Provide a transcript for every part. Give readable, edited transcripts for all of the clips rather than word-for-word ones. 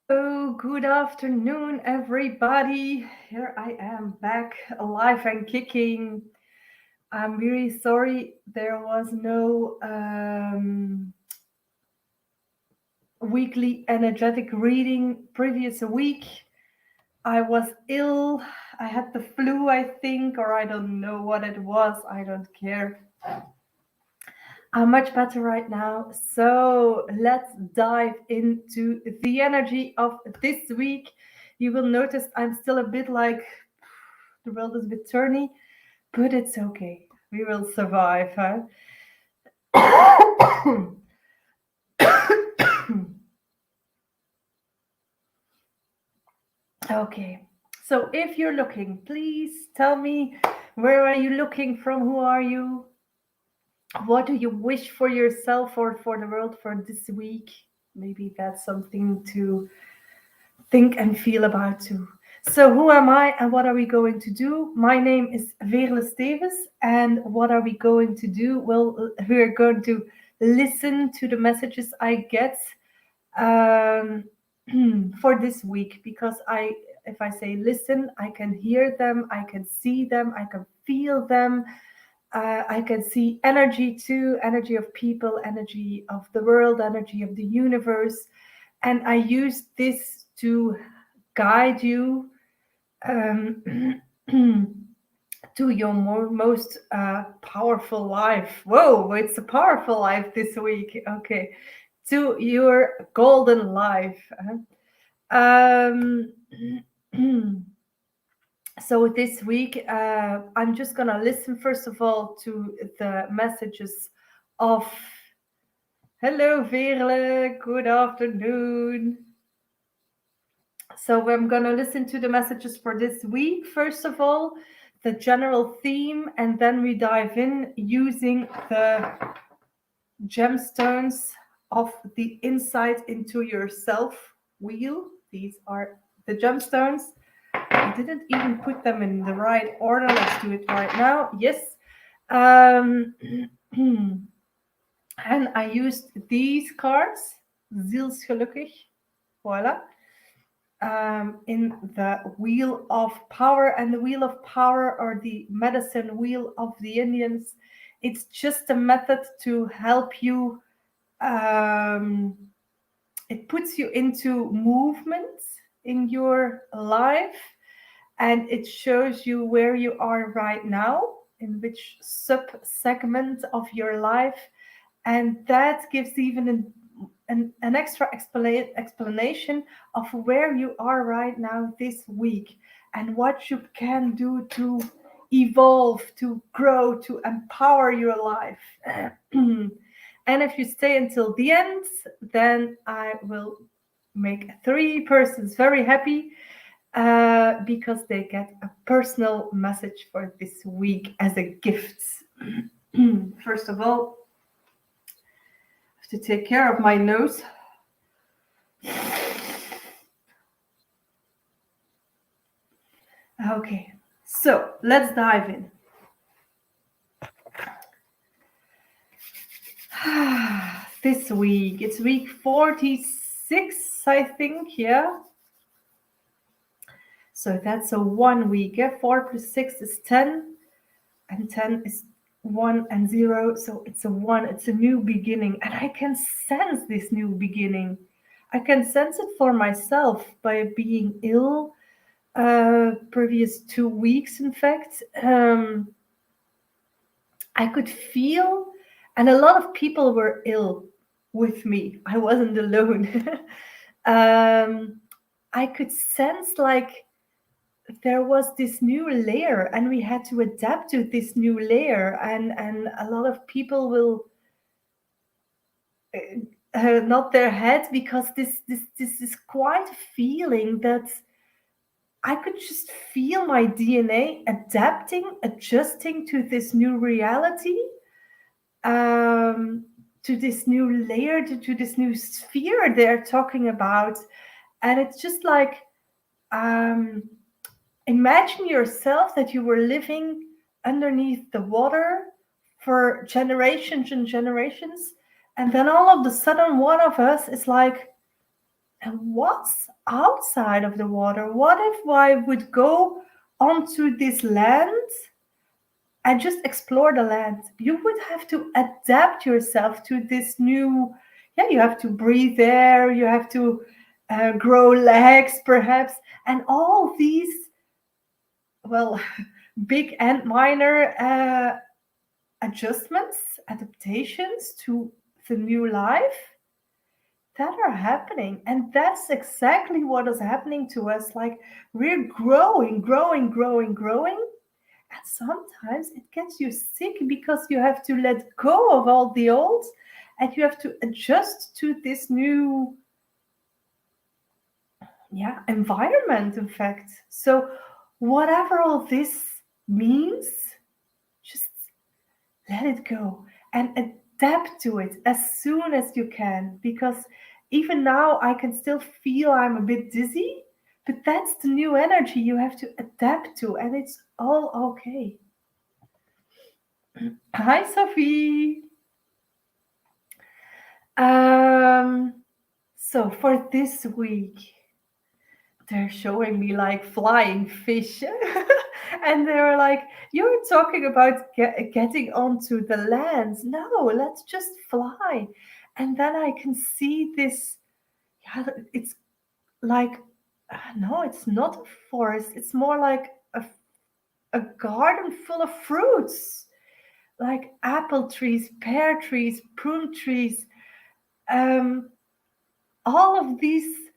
Oh, good afternoon, everybody. Here I am back alive and kicking. I'm really sorry there was no weekly energetic reading previous week. I was ill. I had the flu, I think, or I don't know what it was. I don't care. I'm much better right now. So let's dive into the energy of this week. You will notice I'm still a bit like the world is a bit turny, but it's okay. We will survive, huh? Okay. So if you're looking, please tell me, where are you looking from? Who are you? What do you wish for yourself or for the world for this week? Maybe that's something to think and feel about too. So, who am I and what are we going to do? My name is Veerle Stevens, and what are we going to do? Well, we're going to listen to the messages I get um, for this week because if I say listen, I can hear them, I can see them, I can feel them. I can see energy too, energy of people, energy of the world, energy of the universe. And I use this to guide you um, to your most powerful life. Whoa, it's a powerful life this week. Okay, to your golden life. Um, so this week, I'm just gonna listen first of all to the messages of hello, Veerle. Good afternoon. So I'm going to listen to the messages for this week. First of all, the general theme, and then we dive in using the gemstones of the insight into yourself wheel. These are the gemstones. I didn't even put them in the right order. Let's do it right now. Yes. Um, and I used these cards, zielsgelukkig. Voila. In the wheel of power, and the wheel of power, or the medicine wheel of the Indians, it's just a method to help you. um, it puts you into movement in your life, and it shows you where you are right now, in which sub segment of your life, and that gives even an extra explanation of where you are right now this week and what you can do to evolve, to grow, to empower your life. And if you stay until the end, then I will make three persons very happy because they get a personal message for this week as a gift. First of all, I have to take care of my nose. Okay, so let's dive in. This week, it's week 46, I think, yeah. So that's a 1 week. Yeah? 4 plus 6 is 10, and 10 is 1 and 0. So it's a 1, it's a new beginning. And I can sense this new beginning. I can sense it for myself by being ill previous 2 weeks, in fact. I could feel, and a lot of people were ill with me. I wasn't alone. I could sense like there was this new layer, and we had to adapt to this new layer. And a lot of people will nod their head because this is quite a feeling that I could just feel my DNA adapting, adjusting to this new reality, to this new layer, to this new sphere they're talking about. And it's just like, imagine yourself that you were living underneath the water for generations and generations. And then all of a sudden, one of us is like, And what's outside of the water? What if I would go onto this land and just explore the land? You would have to adapt yourself to this new, yeah, you have to breathe air, you have to grow legs perhaps, and all these, well, big and minor adjustments, adaptations to the new life that are happening. And that's exactly what is happening to us. Like we're growing, growing, growing, growing. And sometimes it gets you sick because you have to let go of all the old and you have to adjust to this new, yeah, environment, in fact. So whatever all this means, just let it go and adapt to it as soon as you can, because even now I can still feel I'm a bit dizzy, but that's the new energy you have to adapt to, and it's all okay. Hi, Sophie. um so for this week they're showing me like flying fish. And they were like, you're talking about getting onto the land. No, let's just fly. And then I can see this, yeah, it's like, no, it's not a forest. It's more like a garden full of fruits, like apple trees, pear trees, prune trees, um, all of these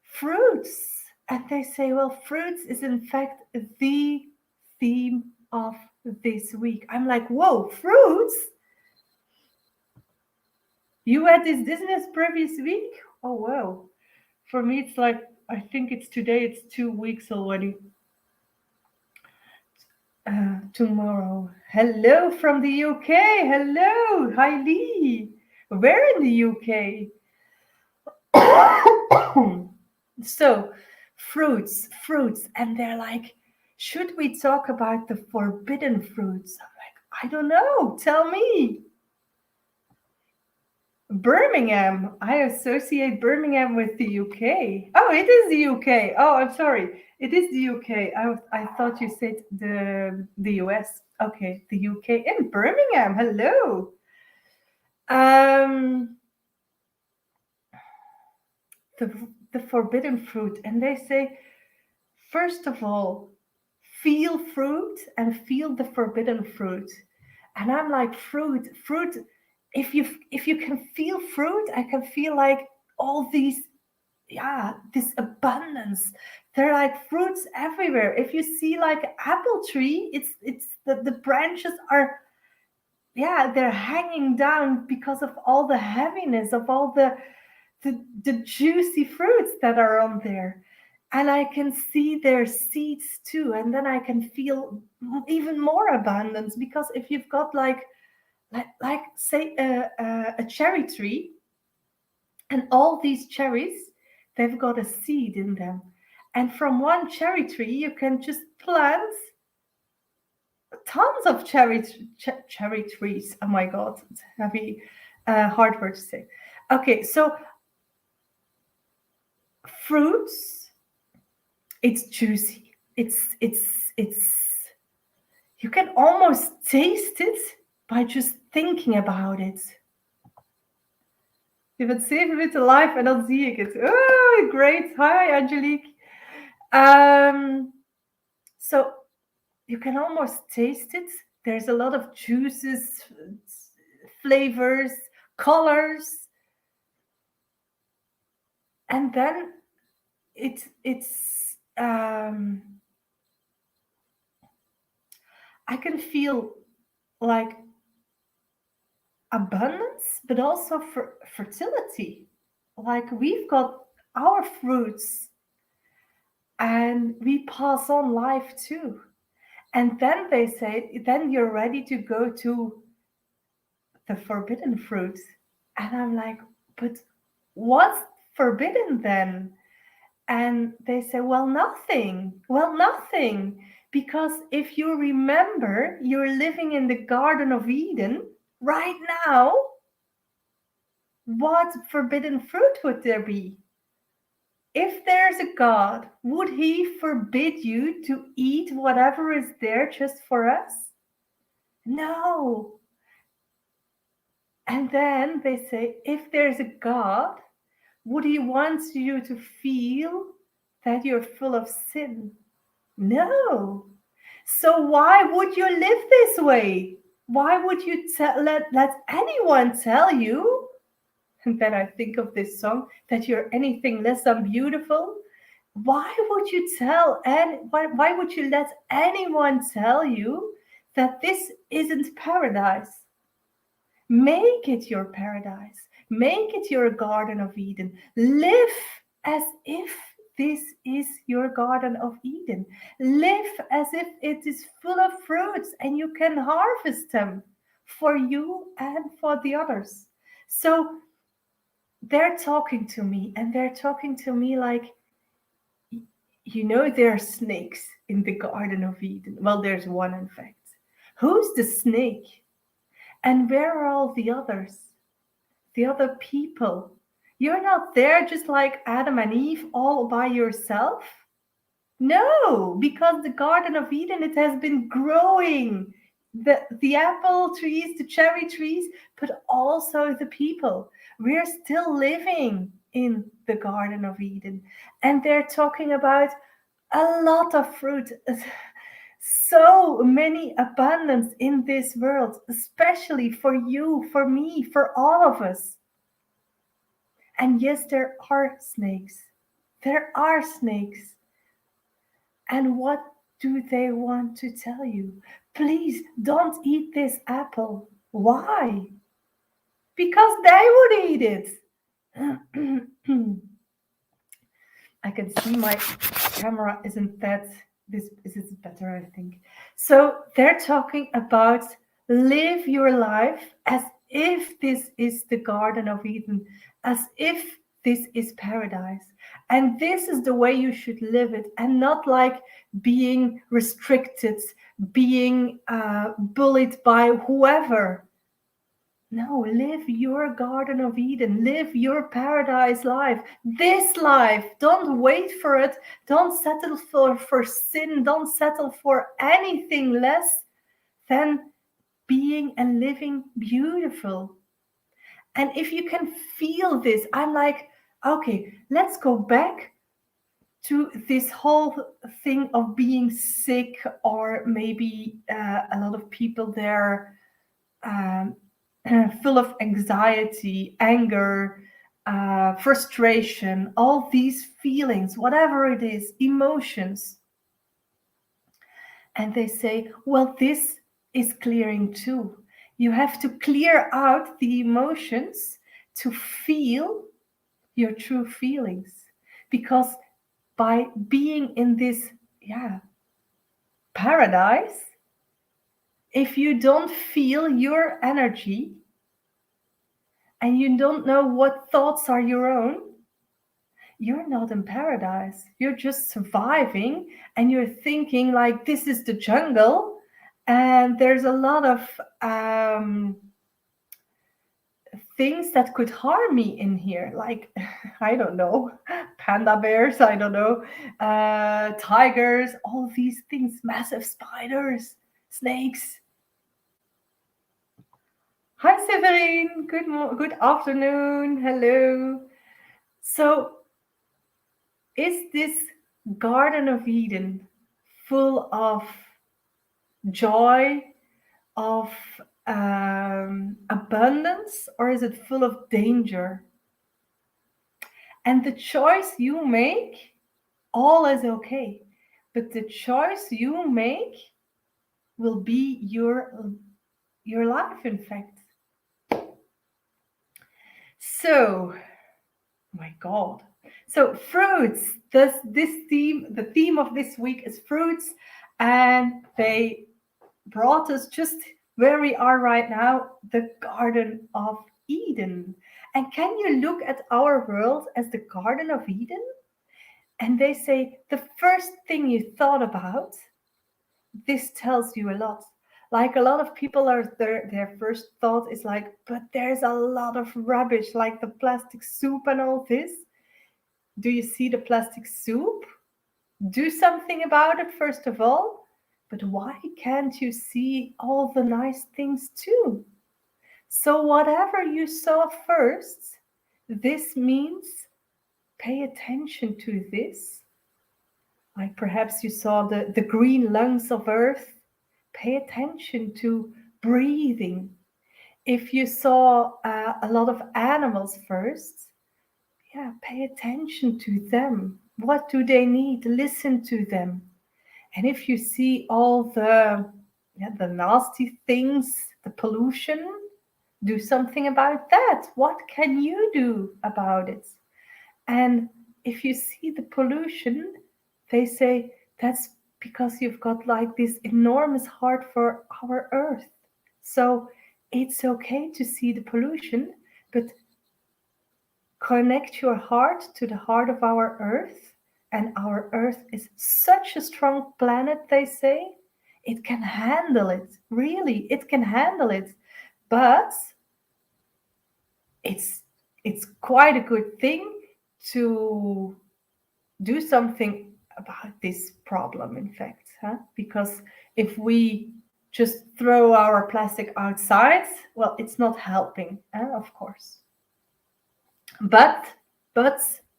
fruits. And they say, well, fruits is in fact the theme of this week. I'm like, whoa, fruits? You had this Disney's previous week? Oh, wow. For me, it's like, I think it's today, it's 2 weeks already. Tomorrow. Hello from the UK. Hello. Hi, Lee. Where in the UK? So, fruits. And they're like, should we talk about the forbidden fruits? I'm like, I don't know. Tell me. Birmingham. I associate Birmingham with the UK. Oh, it is the UK. Oh, I'm sorry. It is the UK. I thought you said the US. Okay, the UK in Birmingham. Hello. Um, the the forbidden fruit, and they say, first of all, feel fruit and feel the forbidden fruit. And I'm like, fruit. If you can feel fruit, I can feel like all these, yeah, this abundance. There are like fruits everywhere. If you see like apple tree, it's the branches are, yeah, they're hanging down because of all the heaviness of all the juicy fruits that are on there. And I can see their seeds too, and then I can feel even more abundance, because if you've got like say a cherry tree, and all these cherries, they've got a seed in them. And from one cherry tree, you can just plant tons of cherry trees. Oh my God, it's heavy, hard word to say. Okay, so fruits, it's juicy. It's you can almost taste it by just thinking about it. Je bent 7 minuten live en dan zie ik het. Oh, great. Hi, Angelique. So you can almost taste it. There's a lot of juices, flavors, colors. And then it's I can feel like abundance, but also for fertility. Like we've got our fruits and we pass on life too. And then they say, then you're ready to go to the forbidden fruit. And I'm like, but what's forbidden then? And they say, well, nothing. Well, nothing. Because if you remember, you're living in the Garden of Eden right now. What forbidden fruit would there be? If there's a God, would he forbid you to eat whatever is there just for us? No. And then they say, if there's a God, would he want you to feel that you're full of sin? No. So why would you live this way? Why would you let anyone tell you, and then I think of this song, that you're anything less than beautiful? Why would you tell, and why would you let anyone tell you that this isn't paradise? Make it your paradise. Make it your Garden of Eden. Live as if this is your Garden of Eden. Live as if it is full of fruits and you can harvest them for you and for the others. So they're talking to me, and they're talking to me like, there are snakes in the Garden of Eden. Well, there's one, in fact. Who's the snake? And where are all the others? The other people? You're not there just like Adam and Eve all by yourself? No, because the Garden of Eden, it has been growing. The apple trees, the cherry trees, but also the people. We're still living in the Garden of Eden. And they're talking about a lot of fruit. So many abundance in this world, especially for you, for me, for all of us. And yes, there are snakes. There are snakes. And what do they want to tell you? Please don't eat this apple. Why? Because they would eat it. I can see my camera isn't that, this is better, I think. So they're talking about live your life as if this is the Garden of Eden, as if this is paradise. And this is the way you should live it, and not like being restricted, being bullied by whoever. No, live your Garden of Eden. Live your paradise life. This life. Don't wait for it. Don't settle for sin. Don't settle for anything less than being and living beautiful. And if you can feel this, I'm like, okay, let's go back to this whole thing of being sick, or maybe a lot of people there. Full of anxiety, anger, frustration, all these feelings, whatever it is, emotions. And they say, well, this is clearing too. You have to clear out the emotions to feel your true feelings. Because by being in this, paradise, if you don't feel your energy and you don't know what thoughts are your own, you're not in paradise. You're just surviving, and you're thinking like, this is the jungle and there's a lot of things that could harm me in here, like I don't know, panda bears, I don't know, tigers, all these things, massive spiders, snakes. Hi Severin, good afternoon, hello. So is this Garden of Eden full of joy, of abundance, or is it full of danger? And the choice you make, all is okay. But the choice you make will be your life, in fact. So, my God. So fruits. The theme of this week is fruits, and they brought us just where we are right now, the Garden of Eden. And can you look at our world as the Garden of Eden? And they say the first thing you thought about, this tells you a lot. Like a lot of people are their first thought is like, but there's a lot of rubbish, like the plastic soup and all this. Do you see the plastic soup? Do something about it first of all. But why can't you see all the nice things too? So, whatever you saw first, this means pay attention to this. Like perhaps you saw the green lungs of Earth, pay attention to breathing. If you saw a lot of animals first, yeah, pay attention to them. What do they need? Listen to them. And if you see all the nasty things, the pollution, do something about that. What can you do about it? And if you see the pollution, they say that's because you've got like this enormous heart for our earth. So it's okay to see the pollution, but connect your heart to the heart of our earth. And our earth is such a strong planet, they say. It can handle it. Really, it can handle it. But it's quite a good thing to do something about this problem, in fact, huh? Because if we just throw our plastic outside, well, it's not helping, of course. But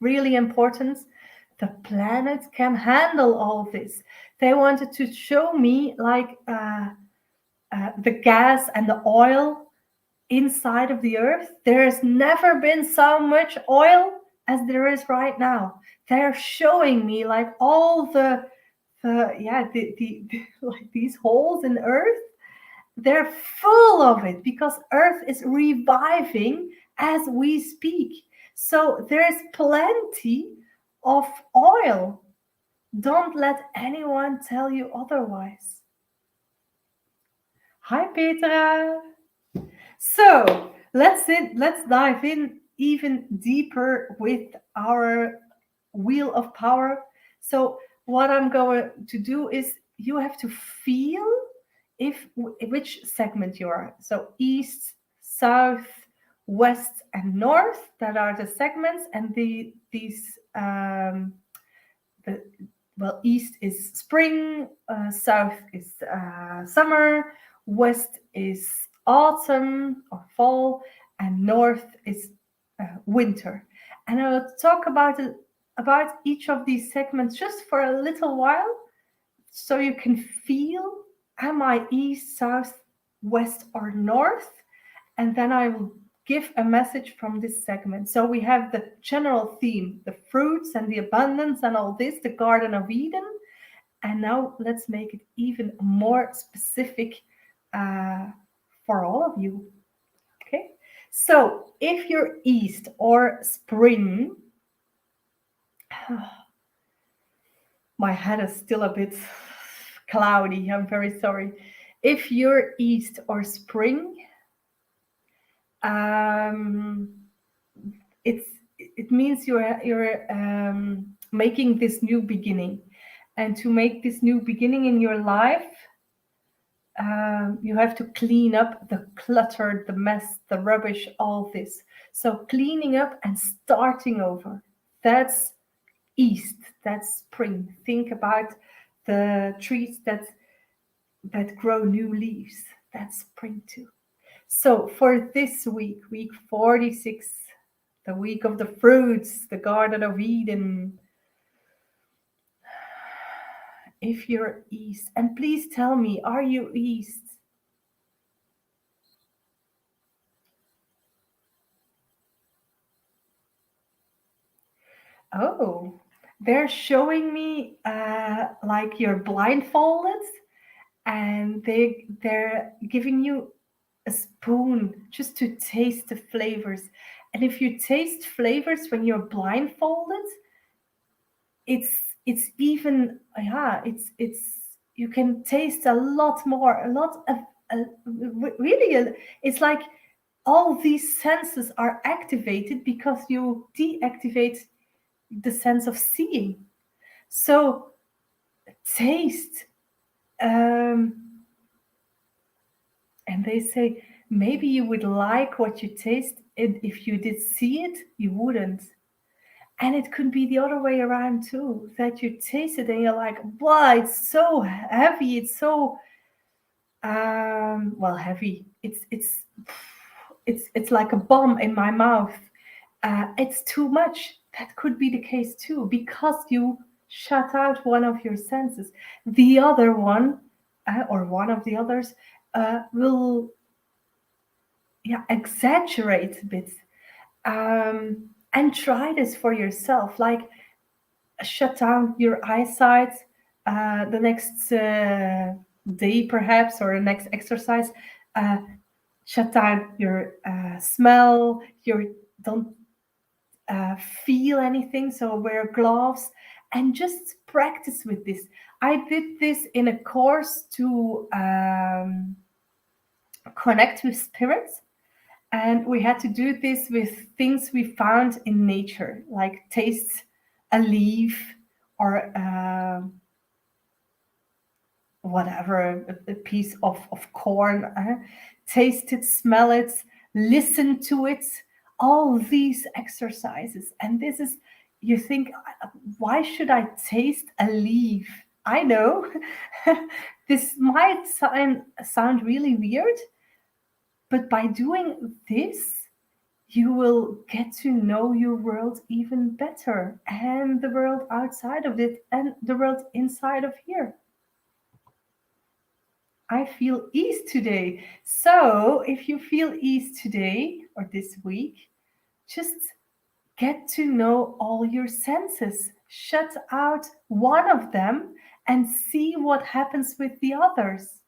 really important, the planet can handle all this. They wanted to show me like the gas and the oil inside of the earth. There has never been so much oil as there is right now. They're showing me like all the like these holes in earth. They're full of it because earth is reviving as we speak. So there's plenty of oil. Don't let anyone tell you otherwise. Hi, Petra. So let's dive in even deeper with our wheel of power. So what I'm going to do is you have to feel if which segment you are. So east, south, west, and north. That are the segments, and these the well, east is spring, south is summer, west is autumn or fall, and north is winter. And I will talk about each of these segments just for a little while, so you can feel: am I east, south, west, or north? And then I will give a message from this segment. So we have the general theme, the fruits and the abundance and all this, the Garden of Eden. And now let's make it even more specific for all of you. Okay. So if you're east or spring, my head is still a bit cloudy. I'm very sorry. If you're east or spring, it means you're making this new beginning, and to make this new beginning in your life, you have to clean up the clutter, the mess, the rubbish, all this. So cleaning up and starting over. That's east. That's spring. Think about the trees that grow new leaves. That's spring too. So for this week, week 46, the week of the fruits, the Garden of Eden. If you're east, and please tell me, are you east? Oh, they're showing me like you're blindfolded, and they're giving you a spoon just to taste the flavors. And if you taste flavors when you're blindfolded, it's even, yeah, it's you can taste a lot more, a lot of really, it's like all these senses are activated because you deactivate the sense of seeing. So taste, um, and they say maybe you would like what you taste, and if you did see it, you wouldn't. And it could be the other way around too, that you taste it and you're like, wow, it's so heavy, it's so well, heavy. It's like a bomb in my mouth. It's too much. That could be the case too, because you shut out one of your senses. The other one, or one of the others, will, yeah, exaggerate a bit. And try this for yourself. Like, shut down your eyesight the next day, perhaps, or the next exercise. Uh, Shut down your smell. Your don't feel anything. So wear gloves and just practice with this. I did this in a course to connect with spirits. And we had to do this with things we found in nature, like taste a leaf or whatever, a piece of corn, taste it, smell it, listen to it, all these exercises. And this is, you think, why should I taste a leaf? I know this might sound really weird, but by doing this, you will get to know your world even better, and the world outside of it and the world inside of here. I feel ease today. So if you feel ease today or this week, just get to know all your senses. Shut out one of them and see what happens with the others.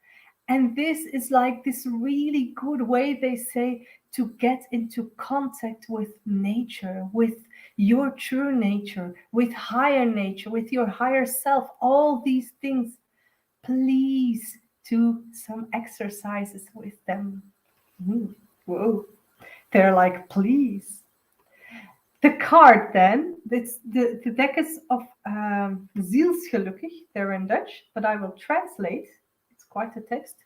And this is like this really good way, they say, to get into contact with nature, with your true nature, with higher nature, with your higher self, all these things. Please do some exercises with them. Whoa. They're like, please. The card then, the deck is of zielsgelukkig, they're in Dutch, but I will translate. It's quite a text.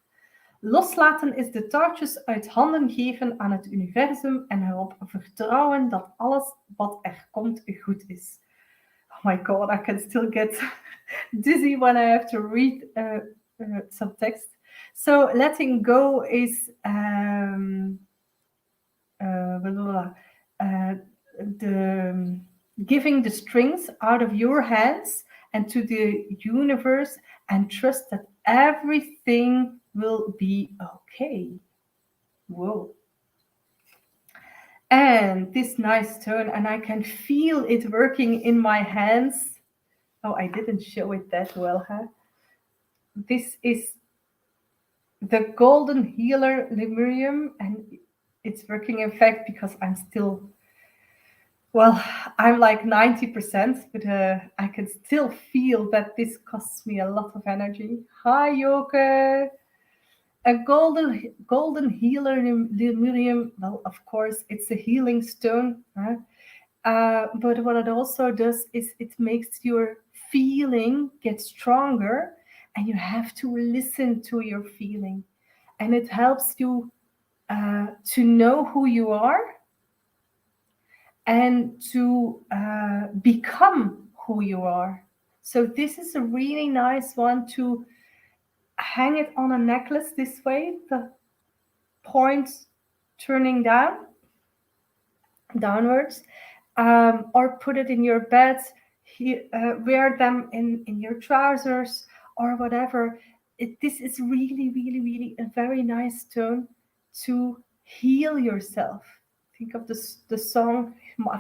Loslaten is de touwtjes uit handen geven aan het universum en erop vertrouwen dat alles wat er komt goed is. Oh my god, I can still get dizzy when I have to read some text. So letting go is the giving the strings out of your hands and to the universe, and trust that everything will be okay. Whoa. And this nice tone, and I can feel it working in my hands. Oh, I didn't show it that well, huh? This is the Golden Healer Lemurium, and it's working in fact because I'm still, well, I'm like 90%, but I can still feel that this costs me a lot of energy. Hi, Joke. A golden healer lemurium. Well, of course, it's a healing stone. Huh? But what it also does is it makes your feeling get stronger, and you have to listen to your feeling, and it helps you to know who you are and to become who you are. So this is a really nice one to hang it on a necklace this way, the point turning downwards, or put it in your bed, wear them in your trousers or whatever. This is really, really, really a very nice stone to heal yourself. Think of the song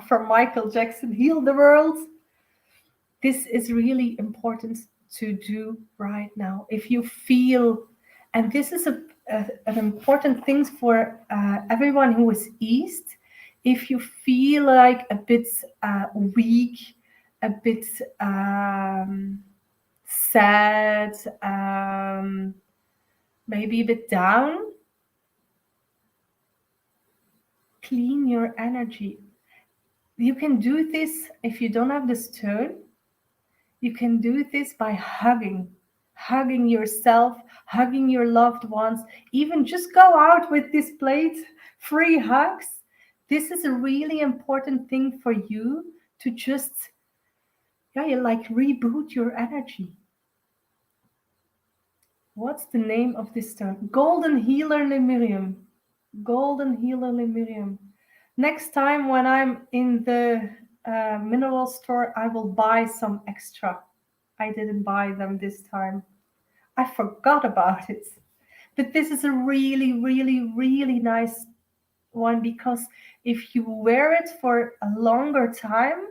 from Michael Jackson, Heal the World. This is really important to do right now. If you feel, and this is an important thing for everyone who is East, if you feel like a bit weak, a bit sad, maybe a bit down, clean your energy. You can do this if you don't have the stone. You can do this by hugging yourself, hugging your loved ones. Even just go out with this plate, free hugs. This is a really important thing for you to just, you like reboot your energy. What's the name of this stone? Golden Healer Lemurium. Golden Healer Lemurium. Next time when I'm in the mineral store, I will buy some extra. I didn't buy them this time. I forgot about it. But this is a really, really, really nice one, because if you wear it for a longer time,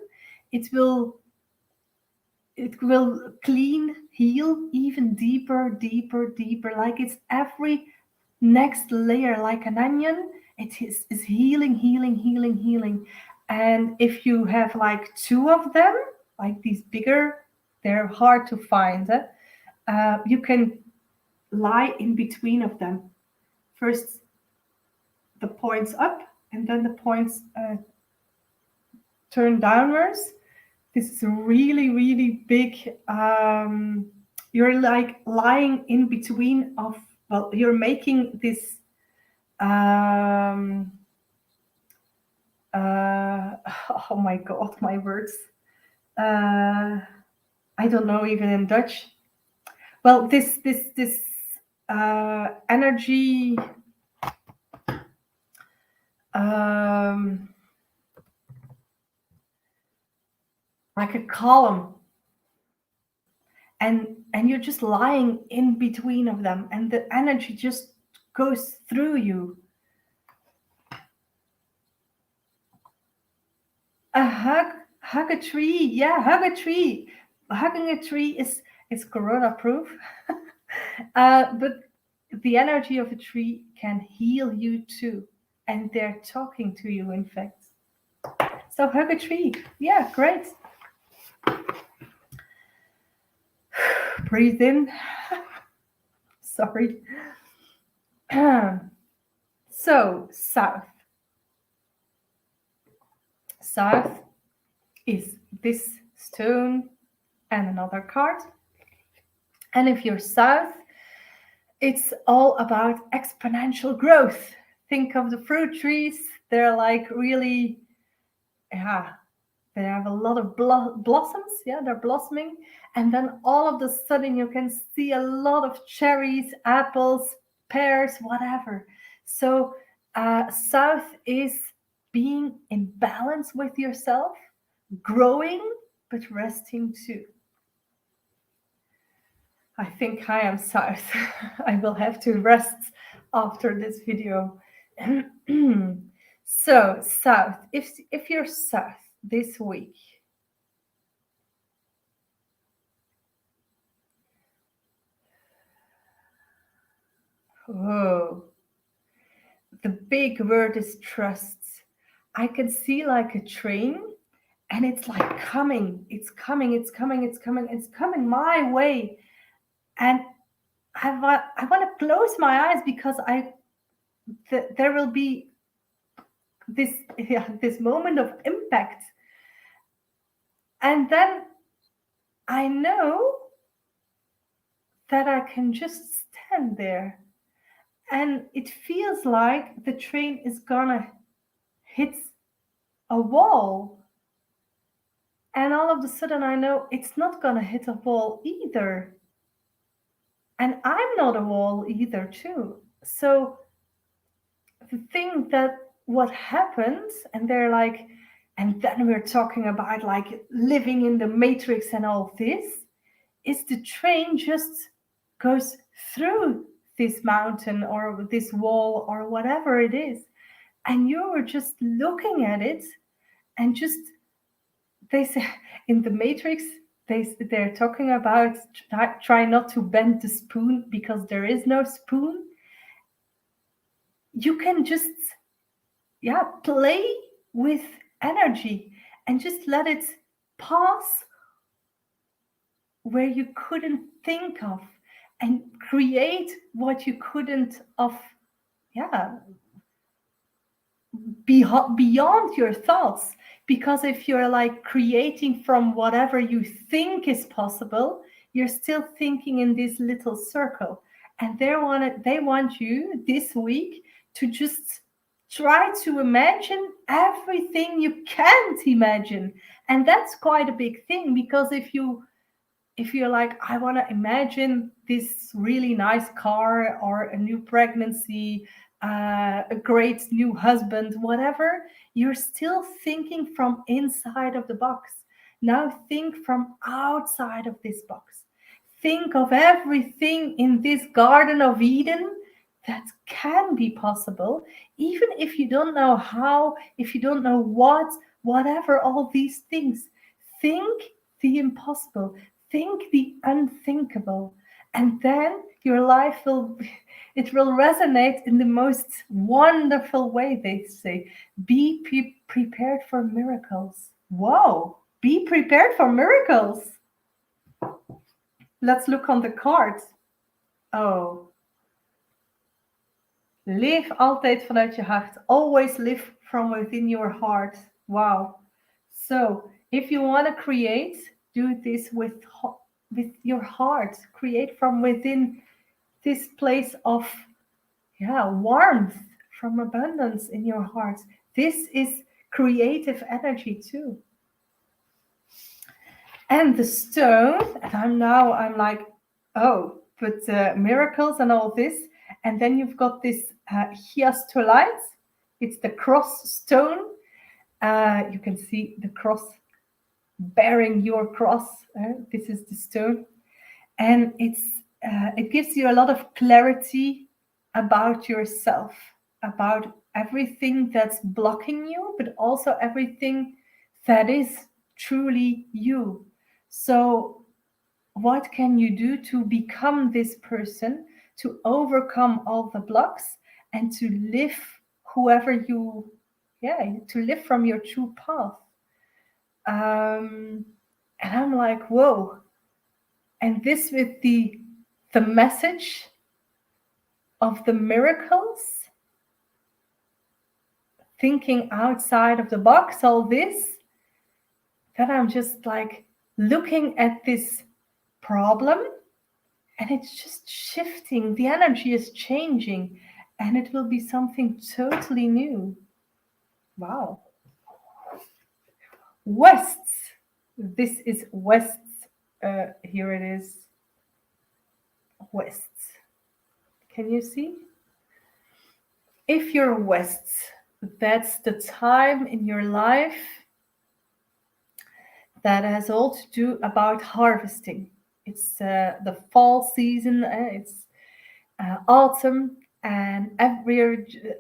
it will clean, heal even deeper, deeper, deeper. Like it's every next layer, like an onion. It is healing, healing, healing, healing. And if you have like two of them, like these bigger, they're hard to find. You can lie in between of them. First the points up, and then the points turn downwards. This is a really, really big, you're like lying in between of, well, you're making this, oh my God, my words. I don't know even in Dutch. Well, this energy, like a column, and you're just lying in between of them, and the energy just goes through you. A hug a tree. Yeah, hug a tree. Hugging a tree is corona proof. But the energy of a tree can heal you too, and they're talking to you, in fact. So hug a tree. Yeah, great. Breathe in. Sorry. So south. South is this stone and another card. And if you're south, it's all about exponential growth. Think of the fruit trees. They're like really, they have a lot of blossoms. Yeah, they're blossoming. And then all of a sudden you can see a lot of cherries, apples, pears, whatever. So south is being in balance with yourself, growing, but resting too. I think I am south. I will have to rest after this video. So south, if you're south this week, oh, the big word is trust. I can see like a train, and it's like coming, it's coming, it's coming, it's coming, it's coming my way. And I want to close my eyes, because there will be this moment of impact, and then I know that I can just stand there, and it feels like the train is gonna hit a wall, and all of a sudden I know it's not gonna hit a wall either, and I'm not a wall either too. So the thing that what happens, and they're like, and then we're talking about like living in the matrix and all this, is the train just goes through this mountain or this wall or whatever it is, and you were just looking at it, and just, they say in the matrix, they're talking about try not to bend the spoon, because there is no spoon. You can just play with energy and just let it pass where you couldn't think of, and create what you couldn't of, beyond your thoughts. Because if you're like creating from whatever you think is possible, you're still thinking in this little circle. And they want you this week to just try to imagine everything you can't imagine, And that's quite a big thing, because if you're like, I want to imagine this really nice car or a new pregnancy, a great new husband, whatever, you're still thinking from inside of the box. Now think from outside of this box. Think of everything in this Garden of Eden that can be possible, even if you don't know how, if you don't know what, whatever, all these things. Think the impossible, think the unthinkable, and then your life will it will resonate in the most wonderful way. They say, be prepared for miracles. Whoa, be prepared for miracles. Let's look on the card. Oh, live altijd vanuit je hart. Always live from within your heart. Wow. So if you want to create, do this with your heart. Create from within this place of warmth, from abundance in your heart. This is creative energy too. And the stone, and I'm like, oh, but miracles and all this. And then you've got this hiastolite. It's the cross stone. You can see the cross, bearing your cross. This is the stone. And it gives you a lot of clarity about yourself, about everything that's blocking you, but also everything that is truly you. So what can you do to become this person, to overcome all the blocks, and to live to live from your true path? And I'm like, whoa. And this with the message of the miracles, thinking outside of the box, all this, that I'm just like looking at this problem, and it's just shifting. The energy is changing, and it will be something totally new. Wow. Wests. This is Wests. Here it is. Wests. Can you see? If you're Wests, that's the time in your life that has all to do about harvesting. It's the fall season. It's autumn, and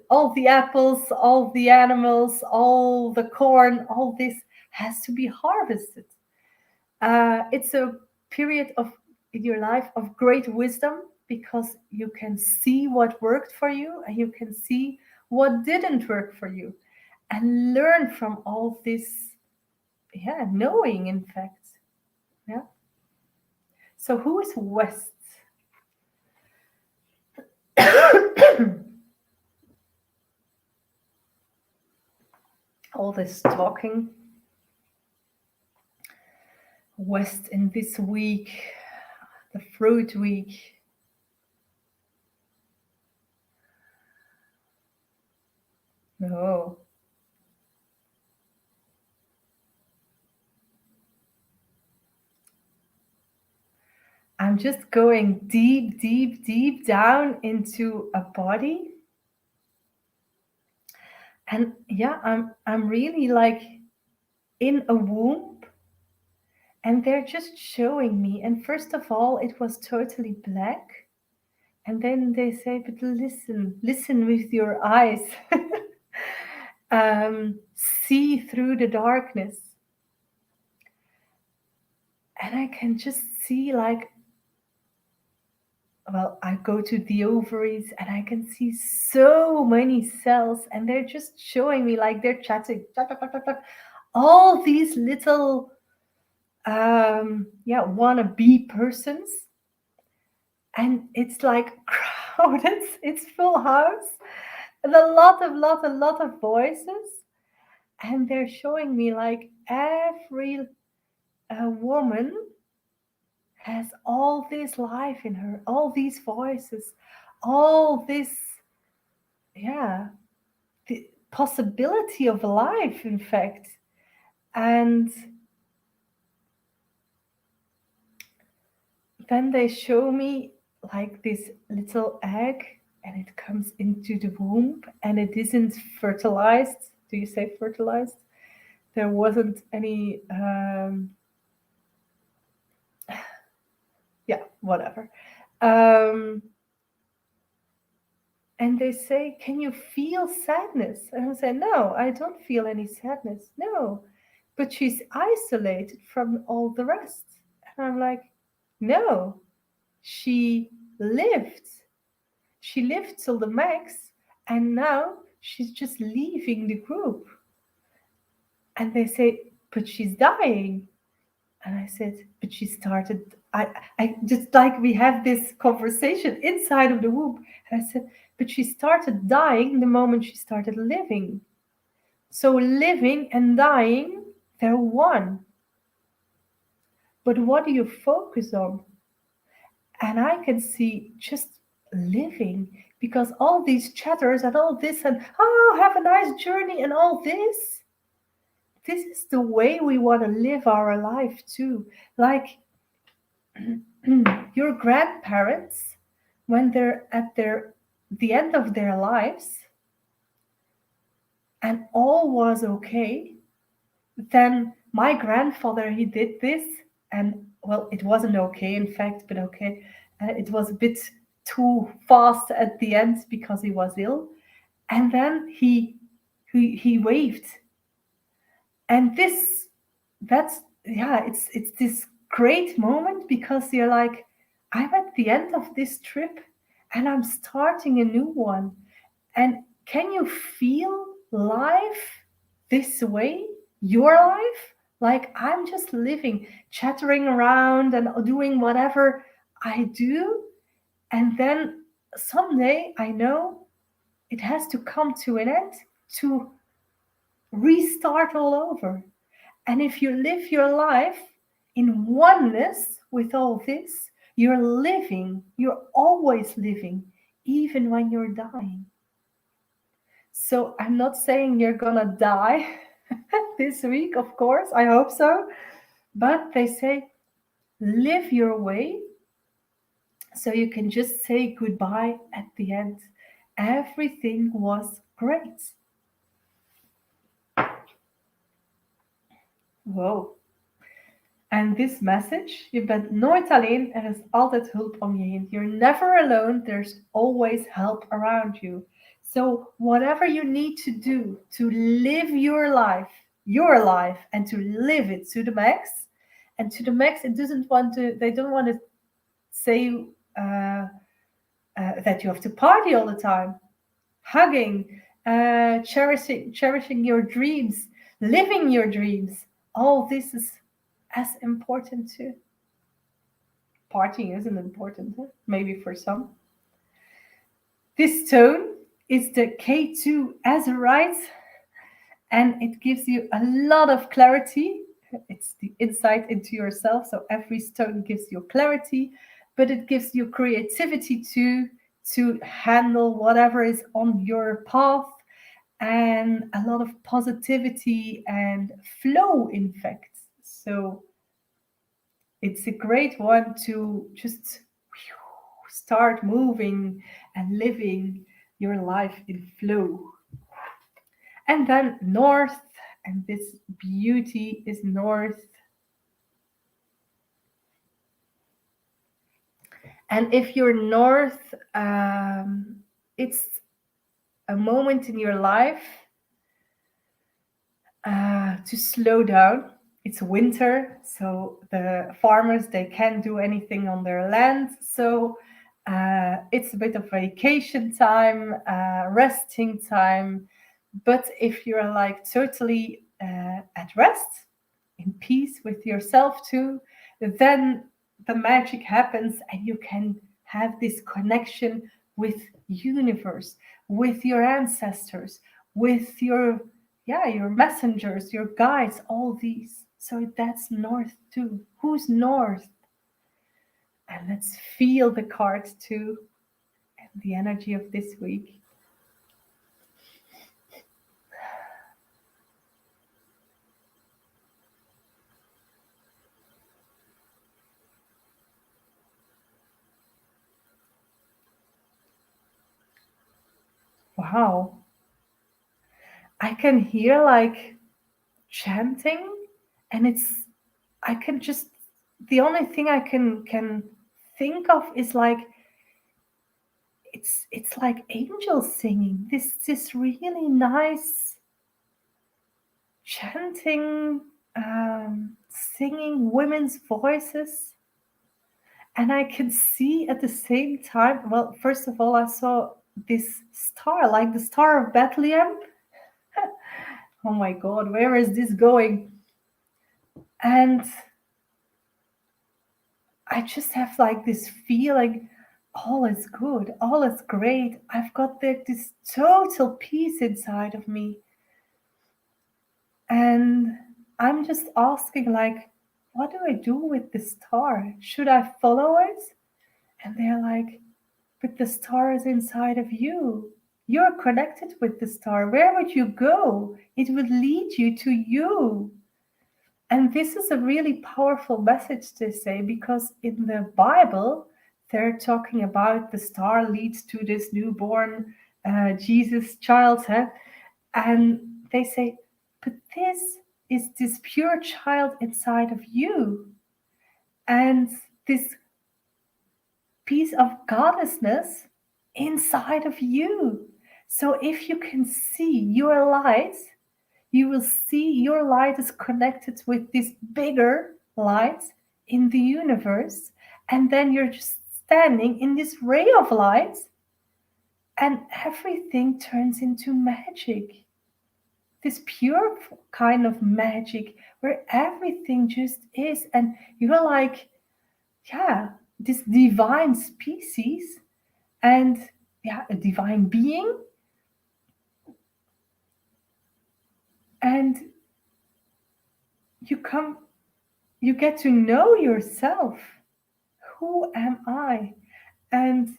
all the apples, all the animals, all the corn, all this has to be harvested. It's a period of in your life of great wisdom, because you can see what worked for you and you can see what didn't work for you, and learn from all this knowing, in fact. Yeah. So who is West? All this talking. West in this week, the fruit week. No. I'm just going deep, deep, deep down into a body. And I'm really like in a womb, and they're just showing me. And first of all, it was totally black. And then they say, but listen with your eyes. See through the darkness. And I can just see I go to the ovaries and I can see so many cells, and they're just showing me, they're chatting, all these little wannabe persons. And it's like crowded, it's full house, and a lot of voices. And they're showing me every woman has all this life in her, all these voices, all this, the possibility of life, in fact. And then they show me like this little egg, and it comes into the womb, and it isn't fertilized. Do you say fertilized? There wasn't any, yeah, whatever. Um, and they say, "Can you feel sadness?" And I say, "No, I don't feel any sadness. No." But she's isolated from all the rest. And I'm like, "No, she lived. She lived till the max, and now she's just leaving the group." And they say, "But she's dying." And I said, "But she started." I just like we have this conversation inside of the womb. And I said, "But she started dying the moment she started living. So living and dying, they're one. But what do you focus on?" And I can see just living, because all these chatters and all this and, "Oh, have a nice journey," and all this is the way we want to live our life too. Like your grandparents, when they're at the end of their lives and all was okay, then my grandfather, he did this, and well, it wasn't okay in fact, but okay, it was a bit too fast at the end because he was ill, and then he waved. And that's, yeah, it's this great moment, because you're like, I'm at the end of this trip and I'm starting a new one. And can you feel life this way? Your life? Like, I'm just living, chattering around and doing whatever I do. And then someday I know it has to come to an end, to restart all over. And if you live your life in oneness with all this, you're living, you're always living, even when you're dying. So I'm not saying you're gonna die this week, of course, I hope so. But they say, live your way, so you can just say goodbye at the end. Everything was great. Wow. En this message, je bent nooit alleen, er is altijd hulp om je heen. You're never alone, there's always help around you. So whatever you need to do to live your life, and to live it to the max, and to the max, they don't want to say that you have to party all the time. Hugging, cherishing your dreams, living your dreams. All this is as important too. Partying isn't important, huh? Maybe for some. This stone is the K2 Azurite, and it gives you a lot of clarity. It's the insight into yourself. So every stone gives you clarity, but it gives you creativity too, to handle whatever is on your path, and a lot of positivity and flow, in fact. So it's a great one to just start moving and living your life in flow. And then north, and this beauty is north. And if you're north, it's a moment in your life to slow down. It's winter, so the farmers, they can't do anything on their land. So it's a bit of vacation time, resting time. But if you're like totally at rest, in peace with yourself too, then the magic happens, and you can have this connection with universe, with your ancestors, with your messengers, your guides, all these. So that's north too. Who's north? And let's feel the cards too, and the energy of this week. wow, I can hear like chanting, and I can just, the only thing I can think of is like it's like angels singing this really nice chanting, singing women's voices. And I can see at the same time, well, first of all, I saw this star, like the Star of Bethlehem. Oh my God, where is this going? And I just have like this feeling, all is good, all is great. I've got this total peace inside of me. And I'm just asking, like, what do I do with the star? Should I follow it? And they're like, but the star is inside of you. You're connected with the star. Where would you go? It would lead you to you. And this is a really powerful message to say, because in the Bible, they're talking about the star leads to this newborn Jesus child. Huh? And they say, but this is this pure child inside of you. And this piece of goddessness inside of you. So if you can see your light, you will see your light is connected with this bigger light in the universe. And then you're just standing in this ray of light, and everything turns into magic. This pure kind of magic where everything just is. And you're like, yeah, this divine species, and yeah, a divine being. And you get to know yourself. Who am I? And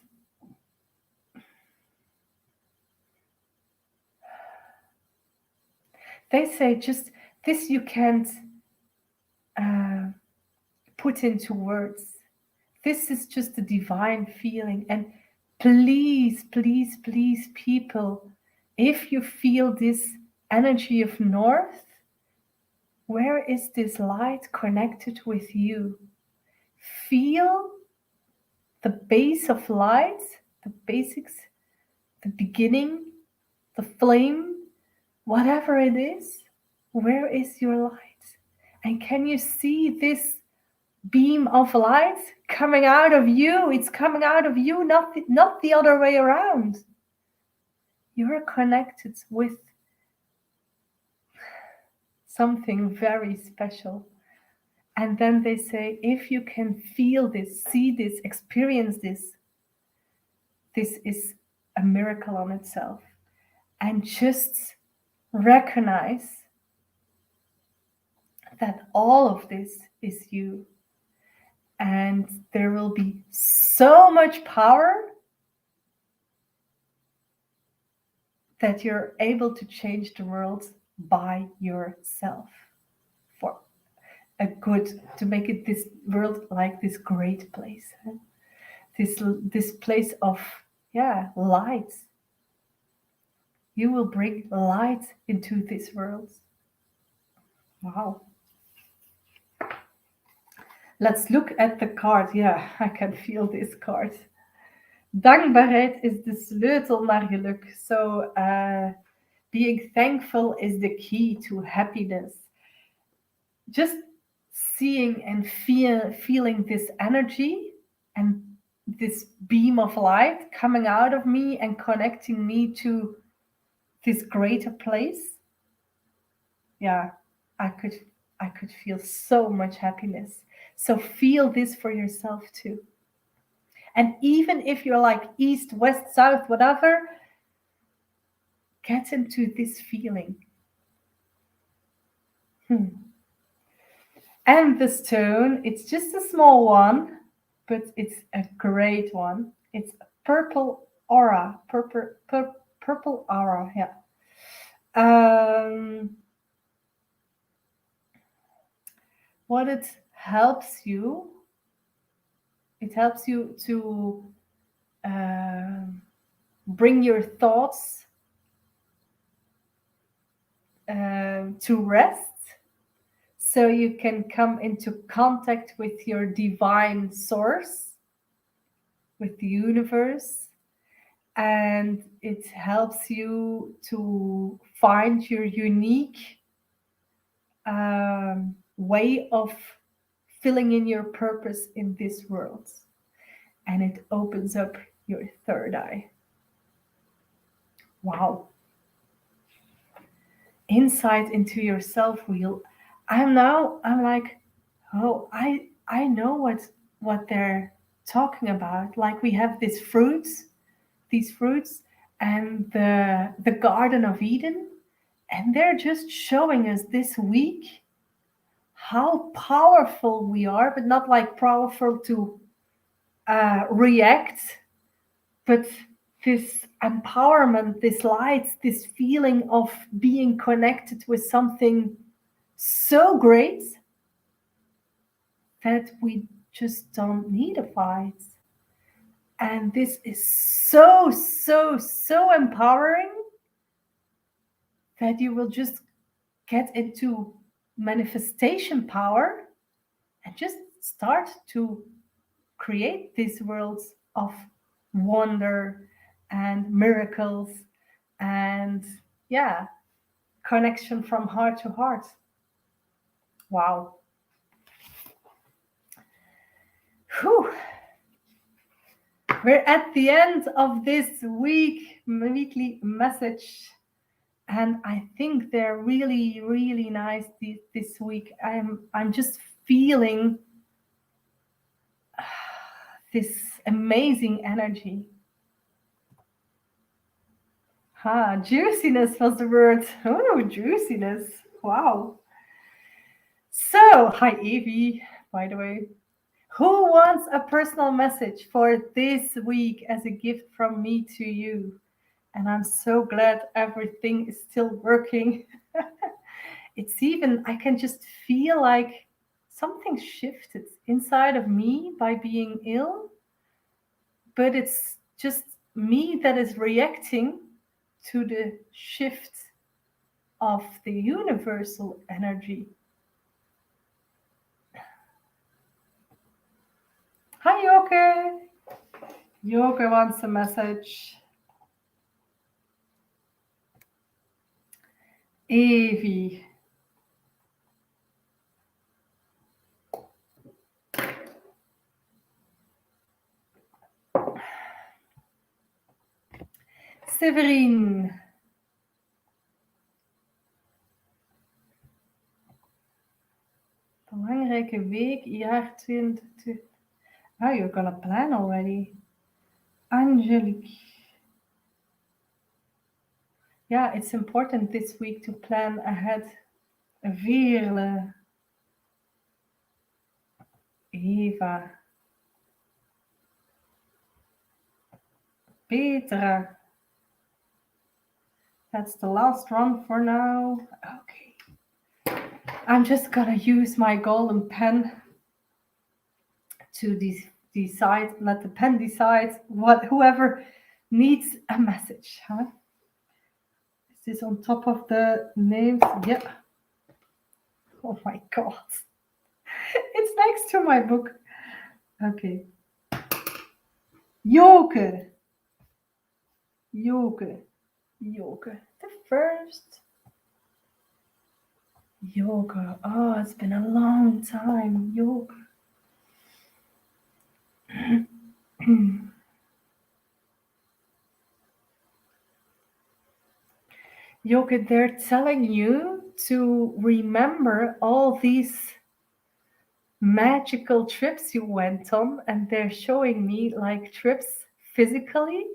they say just this you can't uh, put into words. This is just a divine feeling. And please, please, please, people, if you feel this energy of north, where is this light connected with you? Feel the base of light, the basics, the beginning, the flame, whatever it is. Where is your light? And can you see this beam of light coming out of you? It's coming out of you, not the other way around. You're connected with something very special. And then they say, if you can feel this, see this, experience this, this is a miracle on itself. And just recognize that all of this is you. And there will be so much power that you're able to change the world by yourself for a good, to make it this world like this great place. This place of light. You will bring light into this world. Wow. Let's look at the card. Yeah, I can feel this card. Dankbaarheid is de sleutel naar geluk. So being thankful is the key to happiness. Just seeing and feeling this energy and this beam of light coming out of me and connecting me to this greater place. Yeah, I could feel so much happiness. So feel this for yourself too. And even if you're like east, west, south, whatever, get into this feeling. And the stone, it's just a small one, but it's a great one. It's purple aura, purple aura, yeah. What it helps you to bring your thoughts to rest, so you can come into contact with your divine source, with the universe, and it helps you to find your unique way of filling in your purpose in this world. And it opens up your third eye. Wow. Insight into your self wheel. I'm like, oh, I know what they're talking about. Like we have these fruits and the Garden of Eden, and they're just showing us this week how powerful we are, but not like powerful to react, but this empowerment, this light, this feeling of being connected with something so great that we just don't need a fight. And this is so, so, so empowering that you will just get into manifestation power and just start to create these worlds of wonder and miracles and, yeah, connection from heart to heart. Wow. Whew. We're at the end of this weekly message, and I think they're really, really nice this week. I'm just feeling this amazing energy. Juiciness was the word. Oh, juiciness. Wow. So, hi Evie, by the way. Who wants a personal message for this week as a gift from me to you? And I'm so glad everything is still working. It's even, I can just feel like something shifted inside of me by being ill, but it's just me that is reacting to the shift of the universal energy. Hi, Joke. Joke wants a message. Evie. Severin. Belangrijke week, jaar 20. Oh, you're gonna plan already. Angelique. Yeah, it's important this week to plan ahead. Veerle. Eva. Petra. That's the last one for now. Okay. I'm just gonna use my golden pen to decide, let the pen decide whoever needs a message. Huh? Is this on top of the names? Yeah. Oh my God. It's next to my book. Okay. Joke. Joke. Joke. The first. Joke. Oh, it's been a long time. Joke. Joke, they're telling you to remember all these magical trips you went on, and they're showing me like trips physically,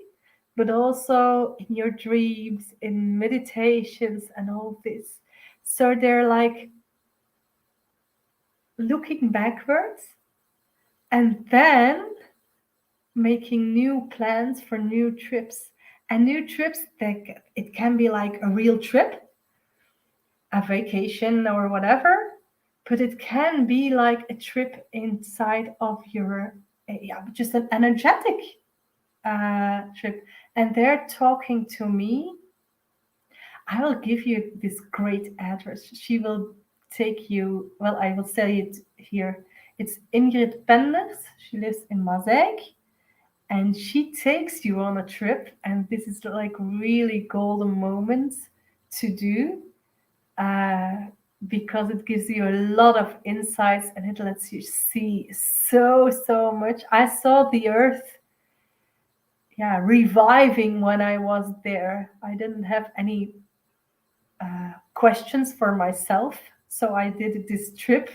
but also in your dreams, in meditations, and all this. So they're like looking backwards and then making new plans for new trips. And new trips, it can be like a real trip, a vacation or whatever, but it can be like a trip inside of your, yeah, just an energetic trip. And they're talking to me I will give you this great address. She will take you, well, I will say it here. It's Ingrid Penders. She lives in Mazeik, and she takes you on a trip. And this is like really golden moments to do, uh, because it gives you a lot of insights and it lets you see so much. I saw the earth, yeah, reviving when I was there. I didn't have any questions for myself, so I did this trip,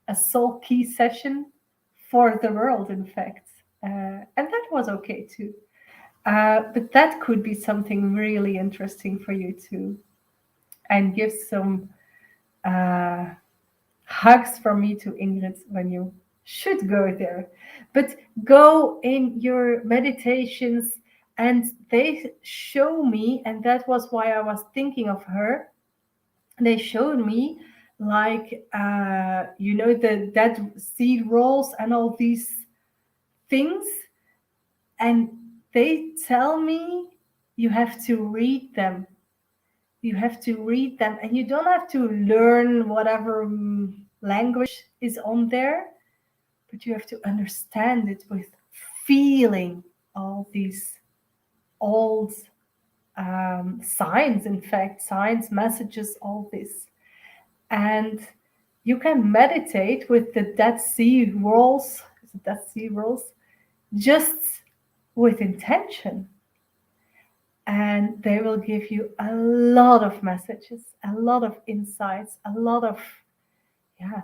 a soul key session for the world, in fact, and that was okay too. But that could be something really interesting for you too, and give some uh, hugs from me to Ingrid when you should go there. But go in your meditations, and they show me, and that was why I was thinking of her. They showed me like the dead seed rolls and all these things, and they tell me you have to read them. You have to read them, and you don't have to learn whatever language is on there, but you have to understand it with feeling all these old signs, in fact, signs, messages, all this. And you can meditate with the Dead Sea rolls, just with intention. And they will give you a lot of messages, a lot of insights, a lot of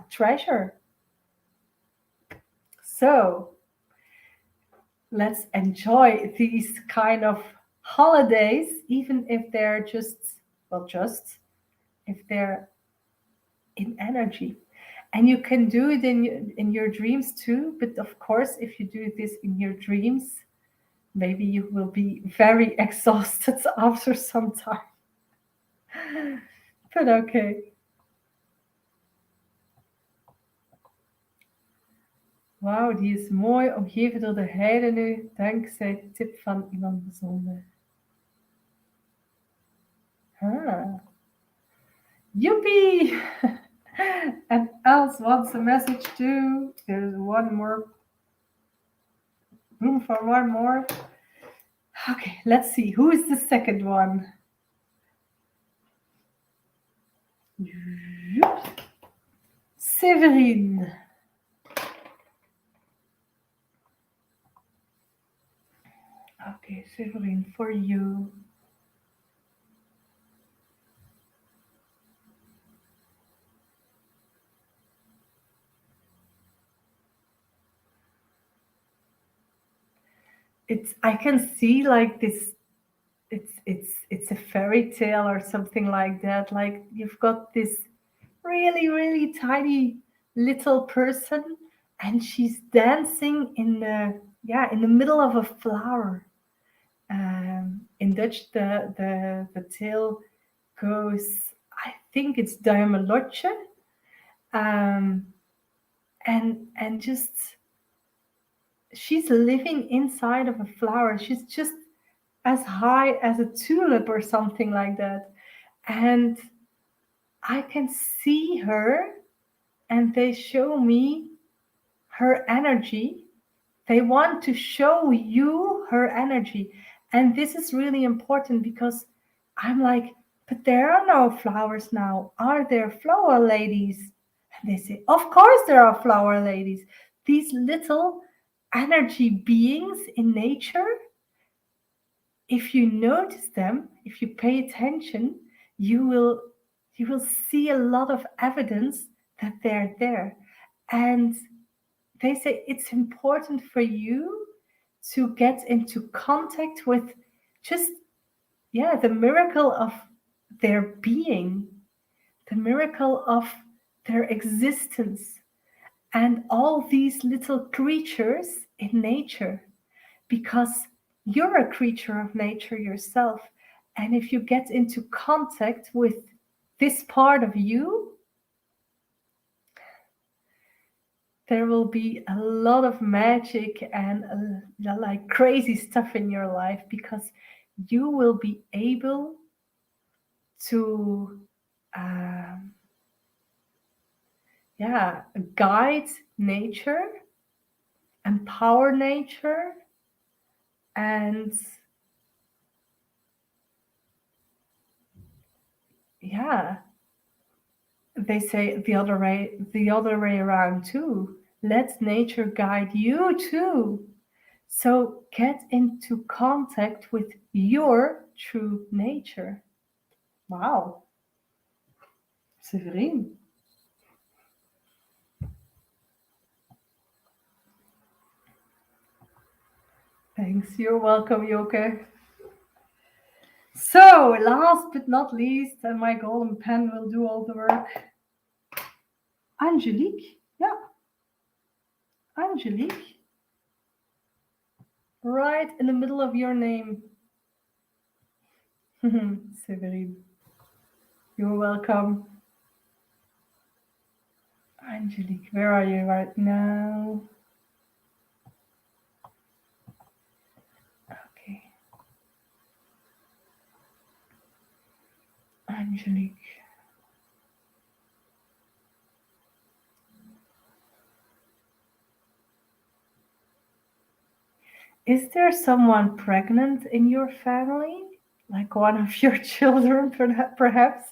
treasure. So let's enjoy these kind of holidays, even if they're just if they're in energy. And you can do it in your dreams too. But of course, if you do this in your dreams, maybe you will be very exhausted after some time. But okay. Wauw, die is mooi, omgeven door de heide nu, dankzij tip van iemand bijzonder. Ah, yippee! And else wants a message too. There's one more room for one more. Okay, let's see. Who is the second one? Severine. Okay, Severine, for you. I can see like this, it's a fairy tale or something like that. Like you've got this really tiny little person, and she's dancing in the middle of a flower. In Dutch, the tale goes, I think it's Duimelotje, um, and just she's living inside of a flower. She's just as high as a tulip or something like that, and I can see her, and they show me her energy. They want to show you her energy. And this is really important because I'm like, but there are no flowers now. Are there flower ladies? And they say, of course there are flower ladies. These little energy beings in nature, if you notice them, if you pay attention, you will see a lot of evidence that they're there. And they say it's important for you to get into contact with just the miracle of their being, the miracle of their existence, and all these little creatures in nature, because you're a creature of nature yourself. And if you get into contact with this part of you, there will be a lot of magic and like crazy stuff in your life, because you will be able to um, yeah, guide nature, empower nature, and yeah, they say the other way around too. Let nature guide you too. So get into contact with your true nature. Wow, Severin. Thanks. You're welcome, Yoke. So, last but not least, and my golden pen will do all the work. Angelique. Yeah, Angelique. Right in the middle of your name. Severin. You're welcome. Angelique, where are you right now? Okay. Angelique. Is there someone pregnant in your family? Like one of your children, perhaps?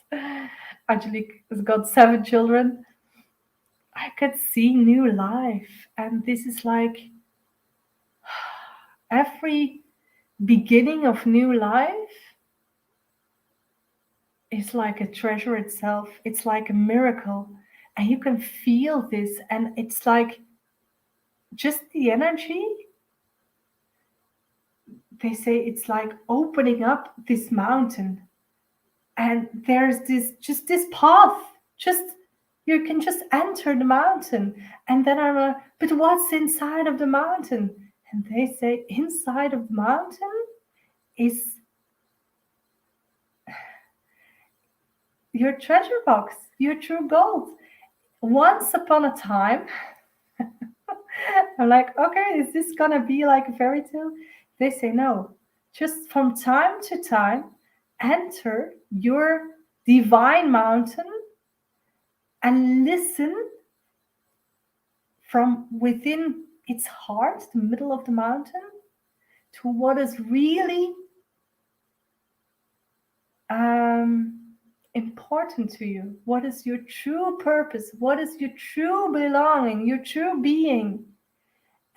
Angelique has got 7 children. I could see new life. And this is like every beginning of new life is like a treasure itself. It's like a miracle. And you can feel this. And it's like just the energy. They say it's like opening up this mountain. And there's this path. Just you can just enter the mountain. And then I'm like, but what's inside of the mountain? And they say inside of the mountain is your treasure box, your true gold. Once upon a time, I'm like, okay, is this gonna be like a fairy tale? They say no. Just from time to time, enter your divine mountain and listen from within its heart, the middle of the mountain, to what is really important to you. What is your true purpose? What is your true belonging, your true being?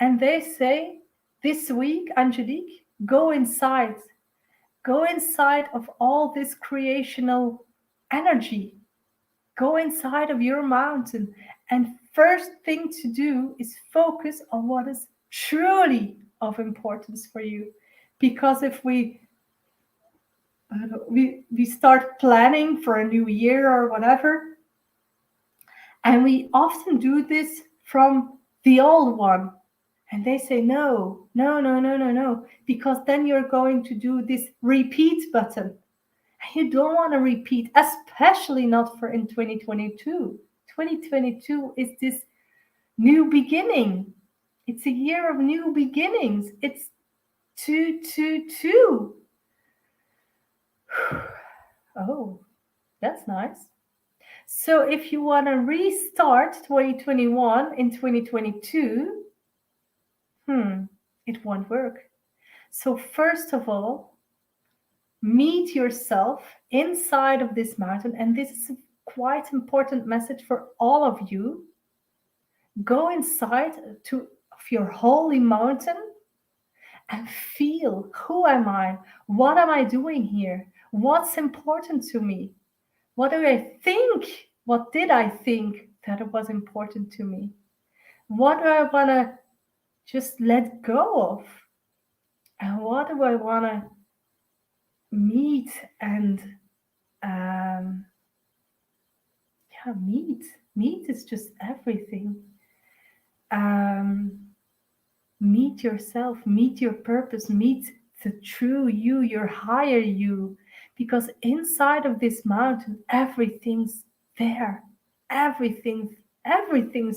And they say, this week, Angelique, go inside. Go inside of all this creational energy. Go inside of your mountain. And first thing to do is focus on what is truly of importance for you. Because if we start planning for a new year or whatever, and we often do this from the old one, and they say no, no, no, no, no, no, because then you're going to do this repeat button, and you don't want to repeat, especially not for in 2022. 2022 is this new beginning. It's a year of new beginnings. It's 222. Oh, that's nice. So if you want to restart 2021 in 2022, it won't work. So first of all, meet yourself inside of this mountain. And this is a quite important message for all of you. Go inside of your holy mountain and feel, who am I? What am I doing here? What's important to me? What do I think? What did I think that was important to me? What do I want to just let go of? And what do I want to meet and meet? Meet is just everything. Meet yourself, meet your purpose, meet the true you, your higher you. Because inside of this mountain, everything's there. Everything's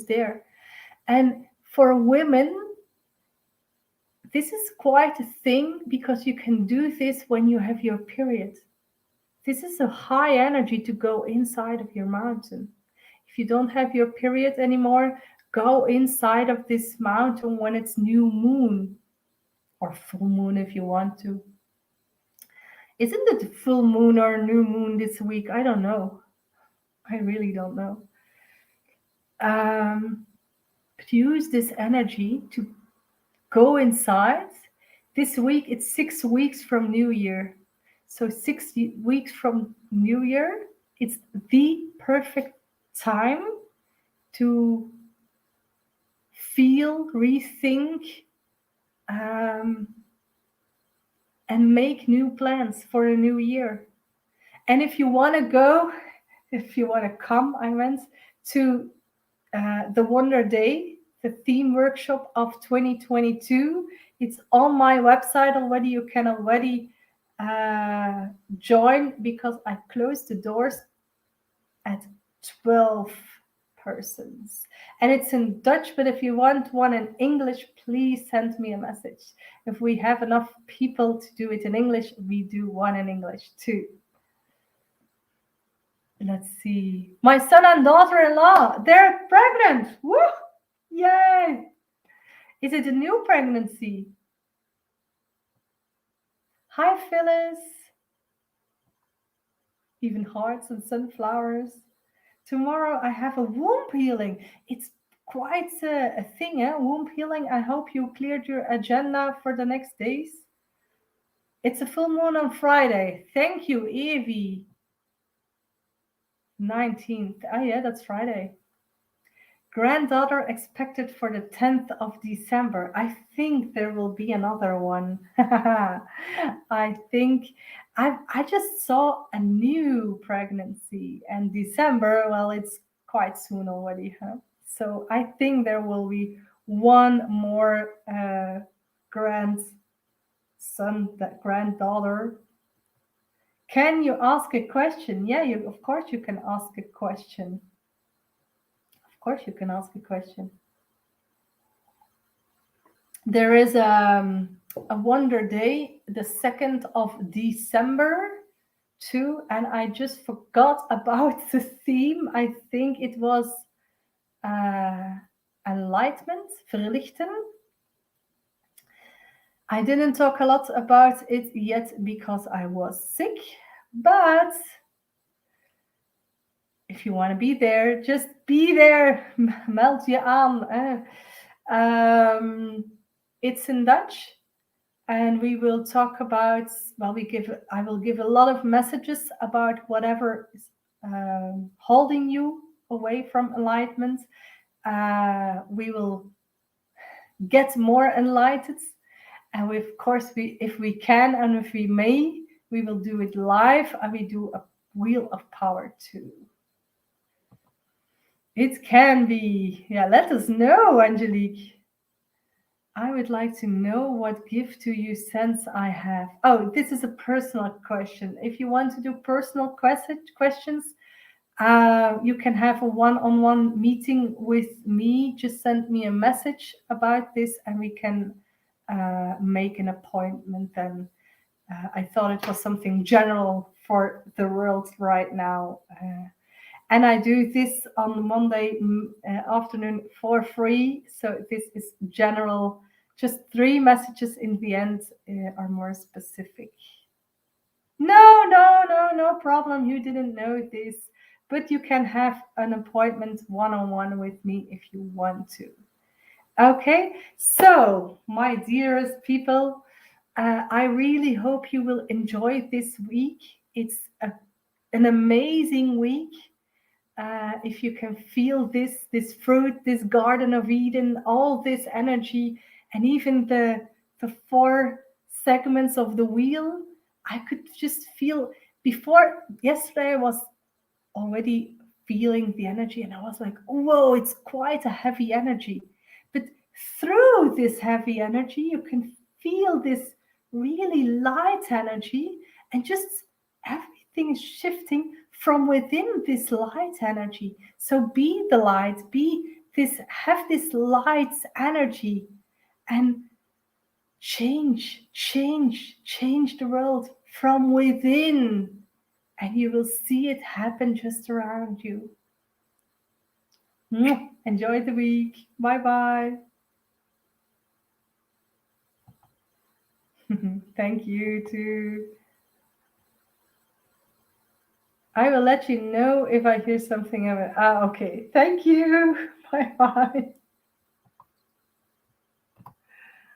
there. And for women, this is quite a thing because you can do this when you have your period. This is a high energy to go inside of your mountain. If you don't have your period anymore, go inside of this mountain when it's new moon or full moon if you want to. Isn't it full moon or new moon this week? I don't know. I really don't know. But use this energy to go inside. This week, it's 6 weeks from New Year. So 6 weeks from New Year, it's the perfect time to feel, rethink, um, and make new plans for a new year. And if you want to go, if you want to come, I meant, to the Wonder Day, the theme workshop of 2022. It's on my website already. You can already join because I closed the doors at 12 persons. And it's in Dutch, but if you want one in English, please send me a message. If we have enough people to do it in English, we do one in English too. Let's see. My son and daughter-in-law, they're pregnant. Woo! Yay! Is it a new pregnancy? Hi, Phyllis. Even hearts and sunflowers. Tomorrow I have a womb healing. It's quite a thing, eh? Womb healing. I hope you cleared your agenda for the next days. It's a full moon on Friday. Thank you, Evie. 19th. Oh, yeah, that's Friday. Granddaughter expected for the 10th of December. I think there will be another one. I think I just saw a new pregnancy, and December, well, it's quite soon already, huh? So I think there will be one more grandson, that granddaughter. Can you ask a question? Yeah, of course you can ask a question. Of course you can ask a question. There is a Wonder Day, the 2nd of December too, and I just forgot about the theme. I think it was enlightenment, verlichten. I didn't talk a lot about it yet because I was sick, but if you want to be there, just be there. Meld je aan. It's in Dutch, and we will talk about. Well, I will give a lot of messages about whatever is holding you away from enlightenment. We will get more enlightened, and of course, if we can and if we may, we will do it live, and we do a wheel of power too. It can be. Yeah, let us know, Angelique. I would like to know what gift do you sense I have? Oh, this is a personal question. If you want to do personal questions, you can have a one-on-one meeting with me. Just send me a message about this and we can make an appointment then. I thought it was something general for the world right now. And I do this on Monday afternoon for free. So this is general. Just 3 messages in the end are more specific. No problem. You didn't know this. But you can have an appointment one-on-one with me if you want to. Okay, so my dearest people, I really hope you will enjoy this week. It's an amazing week. If you can feel this fruit, this Garden of Eden, all this energy, and even the 4 segments of the wheel, I could just feel. Before yesterday, I was already feeling the energy, and I was like, whoa, it's quite a heavy energy. But through this heavy energy, you can feel this really light energy, and just everything is shifting from within this light energy. So be the light, have this light energy, and change the world from within. and you will see it happen just around you. Enjoy the week. Bye bye. Thank you too. I will let you know if I hear something of it. Ah, okay. Thank you. Bye bye.